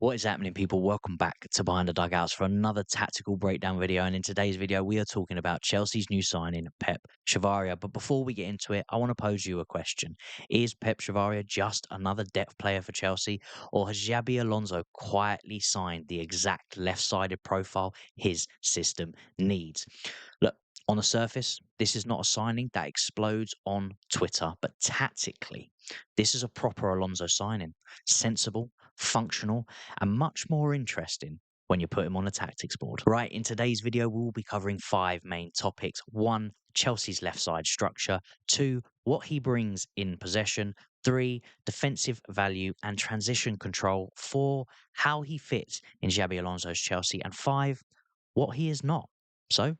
What is happening, people? Welcome back to Behind the Dugouts for another tactical breakdown video. And in today's video, we are talking about Chelsea's new signing, Pep Chavarría. But before we get into it, I want to pose you a question. Is Pep Chavarría just another depth player for Chelsea? Or has Xabi Alonso quietly signed the exact left-sided profile his system needs? Look, on the surface, this is not a signing that explodes on Twitter, but tactically, this is a proper Alonso signing. Sensible, functional, and much more interesting when you put him on a tactics board. Right, in today's video, we will be covering 5 main topics. 1, Chelsea's left side structure. 2, what he brings in possession. 3, defensive value and transition control. 4, how he fits in Xabi Alonso's Chelsea. And 5, what he is not. So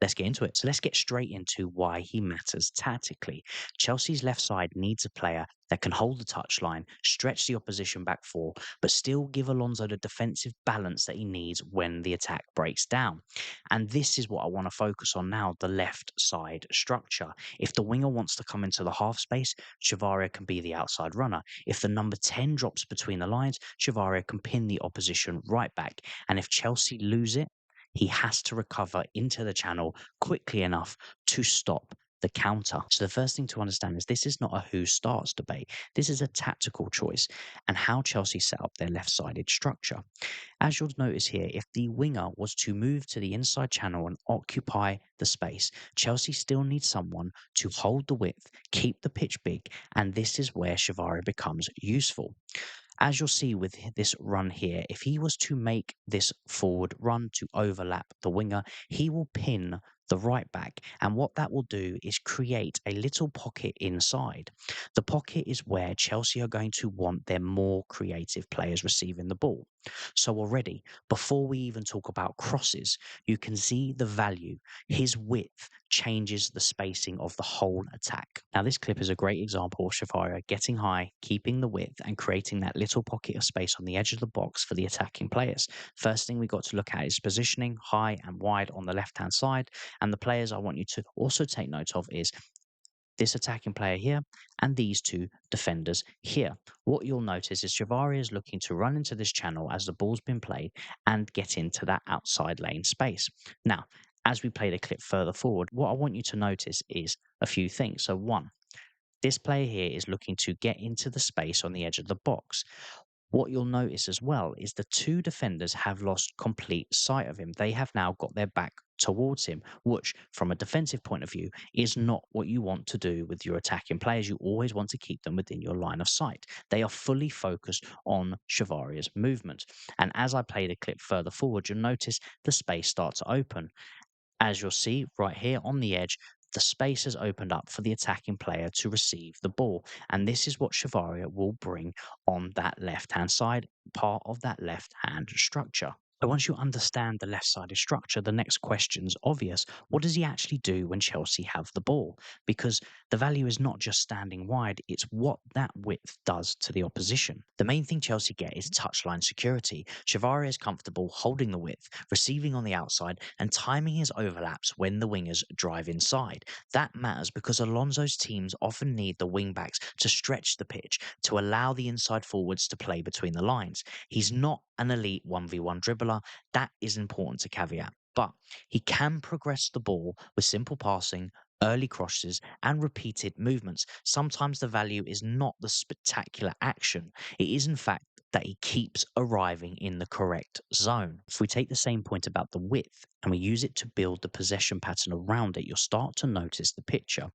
let's get into it. So let's get straight into why he matters tactically. Chelsea's left side needs a player that can hold the touchline, stretch the opposition back four, but still give Alonso the defensive balance that he needs when the attack breaks down. And this is what I want to focus on now, the left side structure. If the winger wants to come into the half space, Chavarría can be the outside runner. If the number 10 drops between the lines, Chavarría can pin the opposition right back. And if Chelsea lose it, he has to recover into the channel quickly enough to stop the counter. So the first thing to understand is this is not a who starts debate. This is a tactical choice and how Chelsea set up their left-sided structure. As you'll notice here, if the winger was to move to the inside channel and occupy the space, Chelsea still needs someone to hold the width, keep the pitch big, and this is where Chavarría becomes useful. As you'll see with this run here, if he was to make this forward run to overlap the winger, he will pin the right back. And what that will do is create a little pocket inside. The pocket is where Chelsea are going to want their more creative players receiving the ball. So already, before we even talk about crosses, you can see the value. His width changes the spacing of the whole attack. Now, this clip is a great example of Chavarría getting high, keeping the width, and creating that little pocket of space on the edge of the box for the attacking players. First thing we got to look at is positioning high and wide on the left-hand side. And the players I want you to also take note of is this attacking player here and these two defenders here. What you'll notice is Chavarría is looking to run into this channel as the ball's been played and get into that outside lane space. Now, as we play the clip further forward, what I want you to notice is a few things. So 1, this player here is looking to get into the space on the edge of the box. What you'll notice as well is the two defenders have lost complete sight of him. They have now got their back towards him, which from a defensive point of view is not what you want to do with your attacking players. You always want to keep them within your line of sight. They are fully focused on Chavarría's movement. And as I play the clip further forward, you'll notice the space starts to open. As you'll see right here on the edge, the space has opened up for the attacking player to receive the ball. And this is what Chavarría will bring on that left-hand side, part of that left-hand structure. So once you understand the left-sided structure, the next question's obvious. What does he actually do when Chelsea have the ball? Because the value is not just standing wide, it's what that width does to the opposition. The main thing Chelsea get is touchline security. Chavarría is comfortable holding the width, receiving on the outside, and timing his overlaps when the wingers drive inside. That matters because Alonso's teams often need the wing-backs to stretch the pitch, to allow the inside forwards to play between the lines. He's not an elite 1v1 dribbler. That is important to caveat. But he can progress the ball with simple passing, early crosses, and repeated movements. Sometimes the value is not the spectacular action. It is, in fact, that he keeps arriving in the correct zone. If we take the same point about the width and we use it to build the possession pattern around it, you'll start to notice the picture.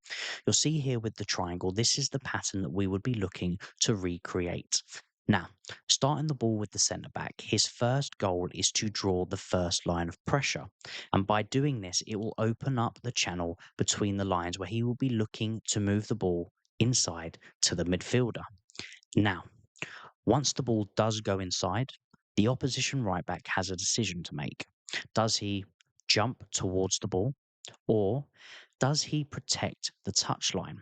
You'll see here with the triangle, this is the pattern that we would be looking to recreate. Now, starting the ball with the centre back, his first goal is to draw the first line of pressure. And by doing this, it will open up the channel between the lines where he will be looking to move the ball inside to the midfielder. Now, once the ball does go inside, the opposition right back has a decision to make. Does he jump towards the ball or does he protect the touchline?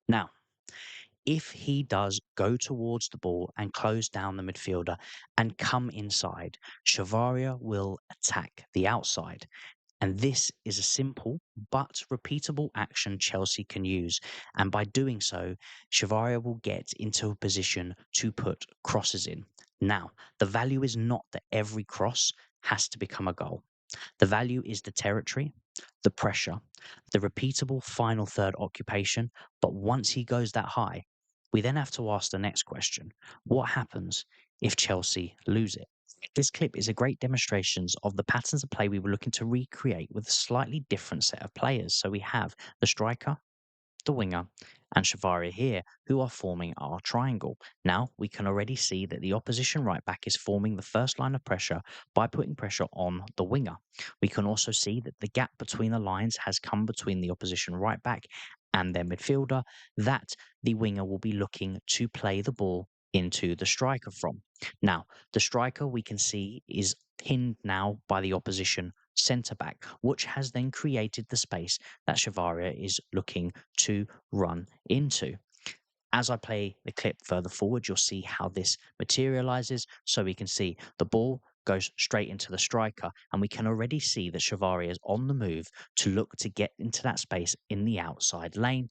Now, if he does go towards the ball and close down the midfielder and come inside, Chavarría will attack the outside. And this is a simple but repeatable action Chelsea can use. And by doing so, Chavarría will get into a position to put crosses in. Now, the value is not that every cross has to become a goal. The value is the territory, the pressure, the repeatable final third occupation. But once he goes that high, we then have to ask the next question: what happens if Chelsea lose it? This clip is a great demonstration of the patterns of play we were looking to recreate with a slightly different set of players. So we have the striker, the winger, and Chavarría here, who are forming our triangle. Now we can already see that the opposition right back is forming the first line of pressure by putting pressure on the winger. We can also see that the gap between the lines has come between the opposition right back and their midfielder, that the winger will be looking to play the ball into the striker from. Now, the striker we can see is pinned now by the opposition centre back, which has then created the space that Chavarría is looking to run into. As I play the clip further forward, you'll see how this materializes. So we can see the ball goes straight into the striker, and we can already see that Chavarría is on the move to look to get into that space in the outside lane.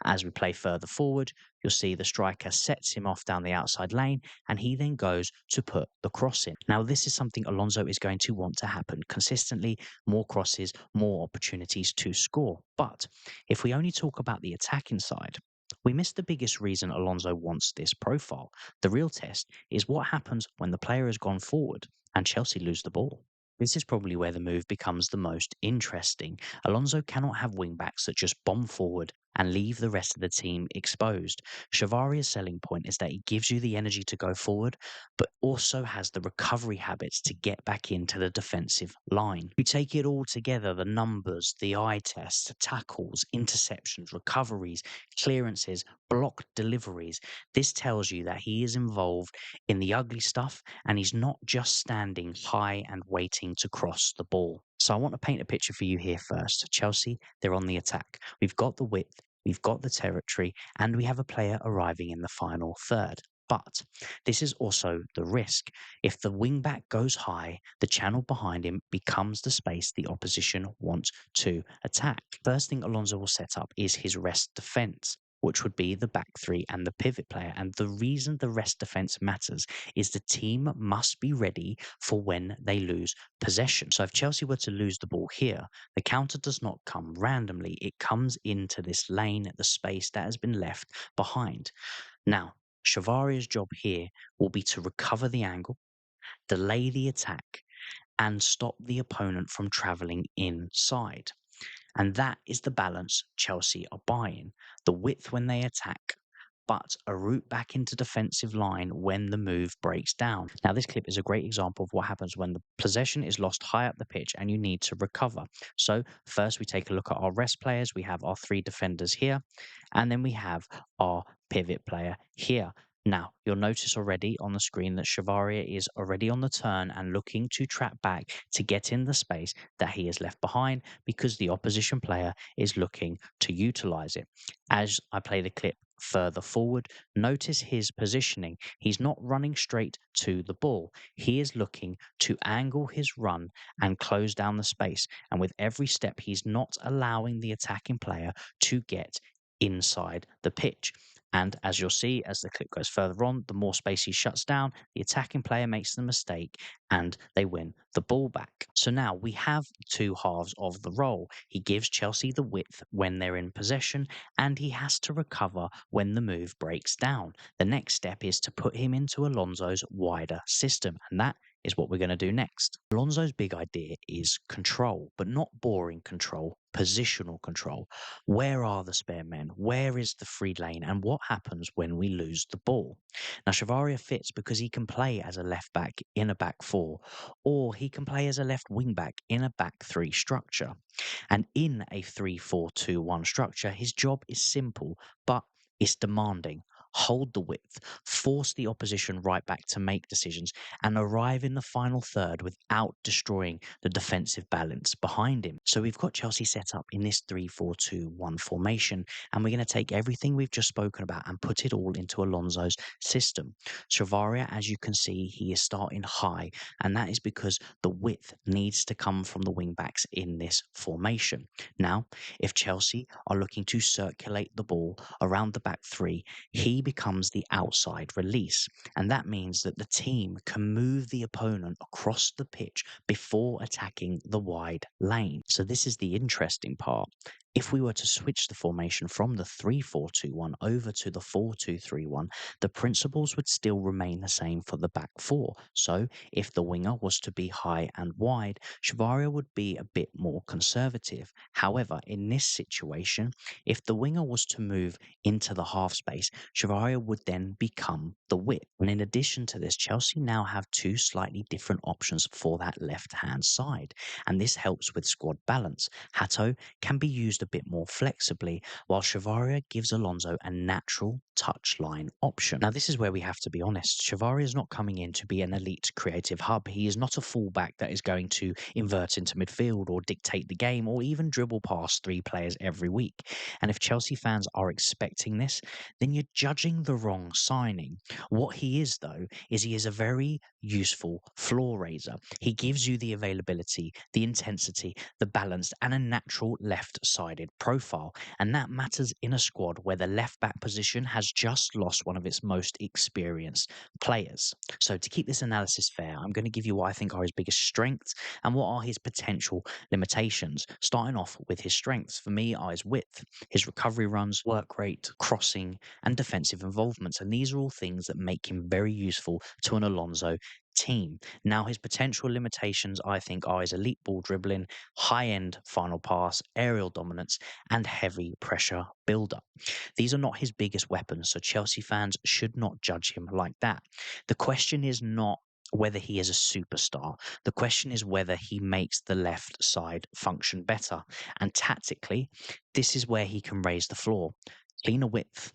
As we play further forward, you'll see the striker sets him off down the outside lane, and he then goes to put the cross in. Now, this is something Alonso is going to want to happen consistently: more crosses, more opportunities to score. But if we only talk about the attacking side, we miss the biggest reason Alonso wants this profile. The real test is what happens when the player has gone forward and Chelsea lose the ball. This is probably where the move becomes the most interesting. Alonso cannot have wingbacks that just bomb forward and leave the rest of the team exposed. Chavarria's selling point is that he gives you the energy to go forward, but also has the recovery habits to get back into the defensive line. You take it all together: the numbers, the eye tests, tackles, interceptions, recoveries, clearances, blocked deliveries. This tells you that he is involved in the ugly stuff, and he's not just standing high and waiting to cross the ball. So I want to paint a picture for you here first. Chelsea, they're on the attack. We've got the width, we've got the territory, and we have a player arriving in the final third. But this is also the risk. If the wingback goes high, the channel behind him becomes the space the opposition want to attack. First thing Alonso will set up is his rest defense, which would be the back three and the pivot player. And the reason the rest defense matters is the team must be ready for when they lose possession. So if Chelsea were to lose the ball here, the counter does not come randomly. It comes into this lane, the space that has been left behind. Now, Chavarria's job here will be to recover the angle, delay the attack, and stop the opponent from travelling inside. And that is the balance Chelsea are buying: the width when they attack, but a route back into defensive line when the move breaks down. Now, this clip is a great example of what happens when the possession is lost high up the pitch and you need to recover. So first we take a look at our rest players. We have our three defenders here, and then we have our pivot player here. Now, you'll notice already on the screen that Chavarría is already on the turn and looking to trap back to get in the space that he has left behind, because the opposition player is looking to utilize it. As I play the clip further forward, notice his positioning. He's not running straight to the ball. He is looking to angle his run and close down the space. And with every step, he's not allowing the attacking player to get inside the pitch. And as you'll see, as the clip goes further on, the more space he shuts down, the attacking player makes the mistake and they win the ball back. So now we have two halves of the role. He gives Chelsea the width when they're in possession, and he has to recover when the move breaks down. The next step is to put him into Alonso's wider system, and that is what we're going to do next. Alonso's big idea is control, but not boring control, positional control. Where are the spare men? Where is the free lane? And what happens when we lose the ball? Now, Chavarría fits because he can play as a left back in a back four, or he can play as a left wing back in a back three structure. And in a 3-4-2-1 structure, his job is simple, but it's demanding. Hold the width, force the opposition right back to make decisions, and arrive in the final third without destroying the defensive balance behind him. So we've got Chelsea set up in this 3-4-2-1 formation, and we're going to take everything we've just spoken about and put it all into Alonso's system. Chavarría, as you can see, he is starting high, and that is because the width needs to come from the wing backs in this formation. Now, if Chelsea are looking to circulate the ball around the back three, he becomes the outside release. And that means that the team can move the opponent across the pitch before attacking the wide lane. So this is the interesting part. If we were to switch the formation from the 3-4-2-1 over to the 4-2-3-1, the principles would still remain the same for the back four. So if the winger was to be high and wide, Chavarría would be a bit more conservative. However, in this situation, if the winger was to move into the half space, Chavarría would then become the width. And in addition to this, Chelsea now have two slightly different options for that left-hand side. And this helps with squad balance. Hato can be used a bit more flexibly, while Chavarría gives Alonso a natural touchline option. Now, this is where we have to be honest. Chavarría is not coming in to be an elite creative hub. He is not a fullback that is going to invert into midfield or dictate the game or even dribble past three players every week. And if Chelsea fans are expecting this, then you're judging the wrong signing. What he is, though, is he is a very useful floor raiser. He gives you the availability, the intensity, the balance, and a natural left-sided profile. And that matters in a squad where the left-back position has just lost one of its most experienced players. So to keep this analysis fair, I'm going to give you what I think are his biggest strengths and what are his potential limitations. Starting off with his strengths, for me, are his width, his recovery runs, work rate, crossing, and defensive involvements. And these are all things that make him very useful to an Alonso team. Now, his potential limitations, I think, are his elite ball dribbling, high-end final pass, aerial dominance, and heavy pressure build-up. These are not his biggest weapons, so Chelsea fans should not judge him like that. The question is not whether he is a superstar. The question is whether he makes the left side function better. And tactically, this is where he can raise the floor. Cleaner width,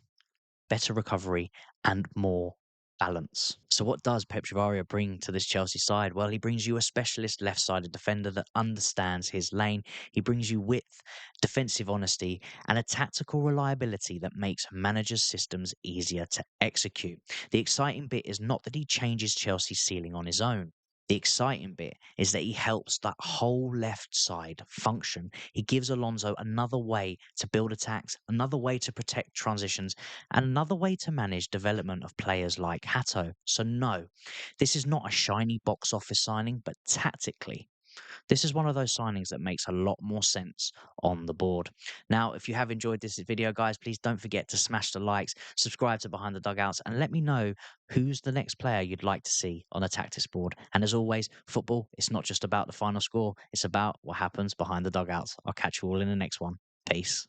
better recovery, and more balance. So what does Pep Chavarría bring to this Chelsea side? Well, he brings you a specialist left-sided defender that understands his lane. He brings you width, defensive honesty, and a tactical reliability that makes managers' systems easier to execute. The exciting bit is not that he changes Chelsea's ceiling on his own. The exciting bit is that he helps that whole left side function. He gives Alonso another way to build attacks, another way to protect transitions, and another way to manage development of players like Hato. So no, this is not a shiny box office signing, but tactically, this is one of those signings that makes a lot more sense on the board. Now, if you have enjoyed this video, guys, please don't forget to smash the likes, subscribe to Behind the Dugouts, and let me know who's the next player you'd like to see on a tactics board. And as always, football, it's not just about the final score, it's about what happens behind the dugouts. I'll catch you all in the next one. Peace.